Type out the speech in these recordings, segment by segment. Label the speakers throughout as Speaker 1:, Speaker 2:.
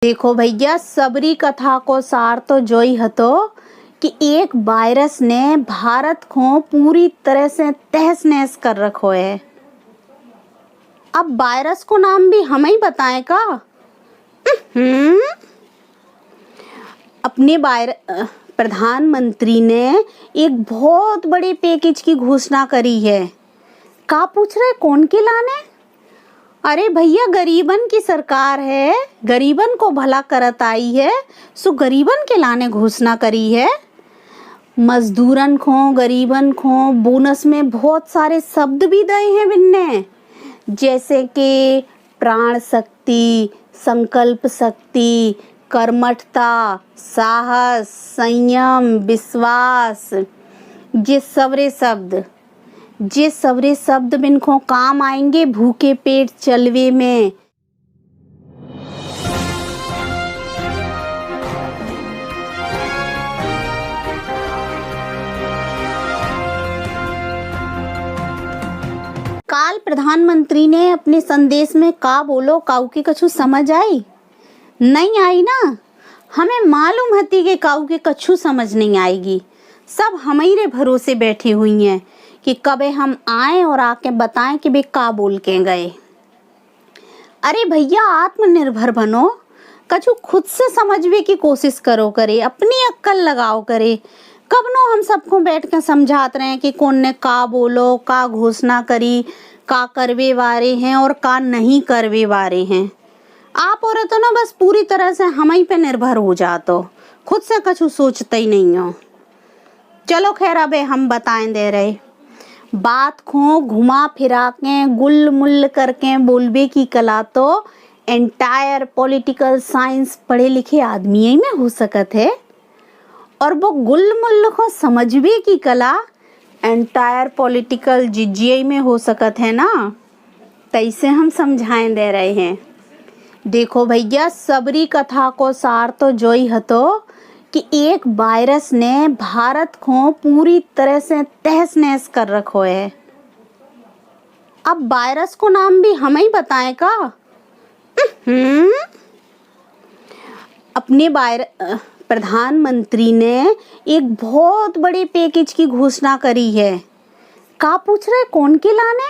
Speaker 1: देखो भैया, सबरी कथा को सार तो जोई हतो कि एक वायरस ने भारत को पूरी तरह से तहस नहस कर रखो है। अब वायरस को नाम भी हम ही बताएं का? अपने प्रधानमंत्री ने एक बहुत बड़े पैकेज की घोषणा करी है। का पूछ रहे कौन के लाने? अरे भैया, गरीबन की सरकार है, गरीबन को भला करत आई है, सो गरीबन के लाने घोषणा करी है। मजदूरन को, गरीबन को बोनस में बहुत सारे शब्द भी दिए हैं बिन्ने, जैसे कि प्राण शक्ति, संकल्प शक्ति, कर्मठता, साहस, संयम, विश्वास। जे सवरे शब्द बिनको काम आएंगे भूखे पेट चलवे में। काल प्रधानमंत्री ने अपने संदेश में का बोलो, काऊ के कछु समझ आई? नहीं आई ना। हमें मालूम हती कि काऊ के कछु समझ नहीं आएगी। सब हमारे भरोसे बैठी हुई हैं कि कबे हम आए और आके बताएं कि वे का बोल के गए। अरे भैया, आत्मनिर्भर बनो, कछु खुद से समझवे की कोशिश करो करे, अपनी अक्ल लगाओ करे। कब नो हम सबको बैठ के समझात रहे हैं कि कौन ने का बोलो, का घोषणा करी, का करवे वारे हैं और का नहीं करवे वारे हैं। आप और तो ना बस पूरी तरह से हम ही पे निर्भर हो जातो, खुद से कछु सोचते ही नहीं हो। चलो खैर, अबे हम बताएं दे रहे बात को घुमा फिरा के गुल मुल करके बोलबे की कला तो एंटायर पॉलिटिकल साइंस पढ़े लिखे आदमी ही में हो सकत है, और वो गुल मुल को समझबे की कला एंटायर पॉलिटिकल जिज्ञे में हो सकत है ना। तैसे हम समझाएं दे रहे हैं। देखो भैया, सबरी कथा को सार तो जोई हतो कि एक वायरस ने भारत को पूरी तरह से तहस नहस कर रखो है। अब वायरस को नाम भी हम ही बताएं का? अपने प्रधानमंत्री ने एक बहुत बड़े पैकेज की घोषणा करी है। का पूछ रहे कौन के लाने?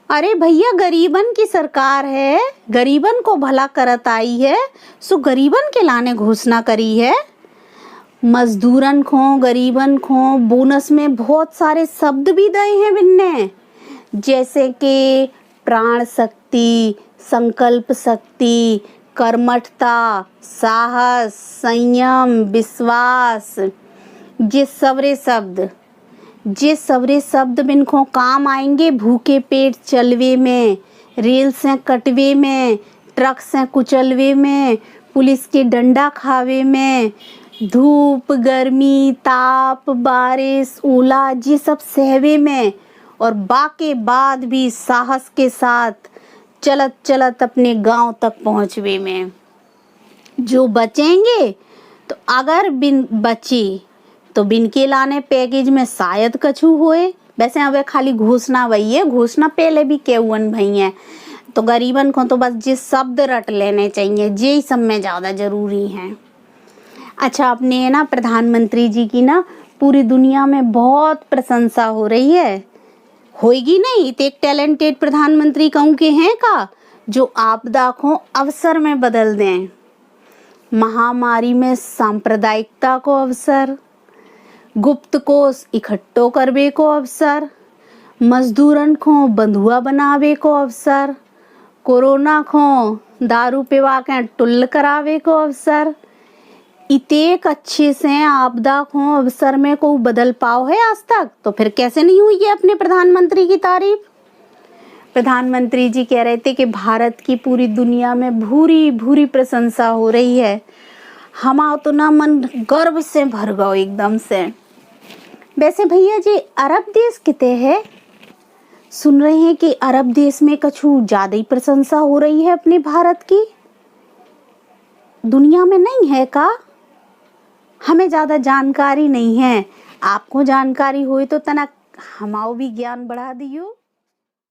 Speaker 1: अरे भैया, गरीबन की सरकार है, गरीबन को भला करत आई है, सो गरीबन के लाने घोषणा करी है। मजदूरन को, गरीबन को बोनस में बहुत सारे शब्द भी दिए हैं बिन्ने, जैसे कि प्राण शक्ति, संकल्प शक्ति, कर्मठता, साहस, संयम, विश्वास। जे सवरे शब्द बिनको काम आएंगे भूखे पेट चलवे में, रेल से कटवे में, ट्रक से कुचलवे में, पुलिस के डंडा खावे में, धूप, गर्मी, ताप, बारिश, ओला, ये सब सहवे में, और बाके बाद भी साहस के साथ चलत चलत अपने गांव तक पहुंचवे में। जो बचेंगे तो अगर बिन बची तो बिन के लाने पैकेज में शायद कछु होए। वैसे अब खाली घोषणा वही है, घोषणा पहले भी केवन भई है, तो गरीबन को तो बस जिस शब्द रट लेने चाहिए, जे सब में ज़्यादा जरूरी हैं। अच्छा, अपने ना प्रधानमंत्री जी की ना पूरी दुनिया में बहुत प्रशंसा हो रही है। होएगी नहीं तो एक टैलेंटेड प्रधानमंत्री कहूँ के हैं का, जो आपदा को अवसर में बदल दें। महामारी में सांप्रदायिकता को अवसर, गुप्त कोष इकट्ठो करवे को अवसर, मजदूरन को बंधुआ बनावे को अवसर, कोरोना को दारू पिवा के टुल्ल करावे को अवसर। इतेक अच्छे से आपदा को अवसर में को बदल पाओ है आज तक, तो फिर कैसे नहीं हुई है अपने प्रधानमंत्री की तारीफ। प्रधानमंत्री जी कह रहे थे कि भारत की पूरी दुनिया में भूरी भूरी प्रशंसा हो रही है। हमारा तो ना मन गर्व से भर गओ एकदम से। वैसे भैया जी, अरब देश किते है? सुन रहे हैं कि अरब देश में कछु ज्यादा ही प्रशंसा हो रही है अपने भारत की। दुनिया में नहीं है का? हमें ज़्यादा जानकारी नहीं है। आपको जानकारी हुई तो तना हमाओ भी ज्ञान बढ़ा दियो।